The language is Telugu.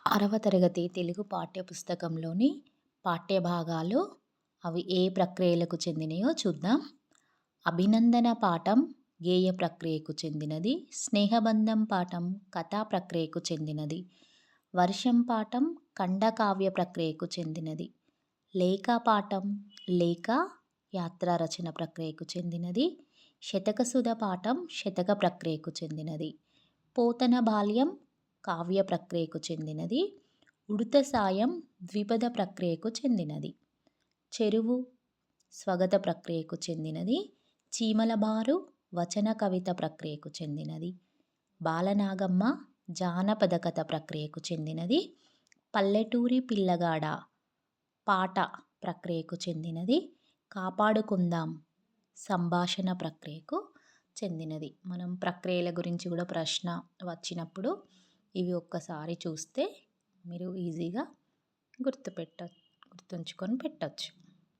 6వ తరగతి తెలుగు పాఠ్యపుస్తకంలోని పాఠ్యభాగాలు అవి ఏ ప్రక్రియలకు చెందినయో చూద్దాం. అభినందన పాఠం గేయ ప్రక్రియకు చెందినది. స్నేహబంధం పాఠం కథా ప్రక్రియకు చెందినది. వర్షం పాఠం ఖండకావ్య ప్రక్రియకు చెందినది. లేఖ పాఠం లేఖ యాత్రా రచన ప్రక్రియకు చెందినది. శతకసుధ పాఠం శతక ప్రక్రియకు చెందినది. పోతన బాల్యం కావ్య ప్రక్రియకు చెందినది. ఉడుత సాయం ద్విపద ప్రక్రియకు చెందినది. చెరువు స్వగత ప్రక్రియకు చెందినది. చీమల బారు వచన కవిత ప్రక్రియకు చెందినది. బాలనాగమ్మ జానపద కథ ప్రక్రియకు చెందినది. పల్లెటూరి పిల్లగాడ పాట ప్రక్రియకు చెందినది. కాపాడుకుందాం సంభాషణ ప్రక్రియకు చెందినది. మనం ప్రక్రియల గురించి కూడా ప్రశ్న వచ్చినప్పుడు ఇవి ఒక్కసారి చూస్తే మీరు ఈజీగా గుర్తుంచుకొని పెట్టచ్చు.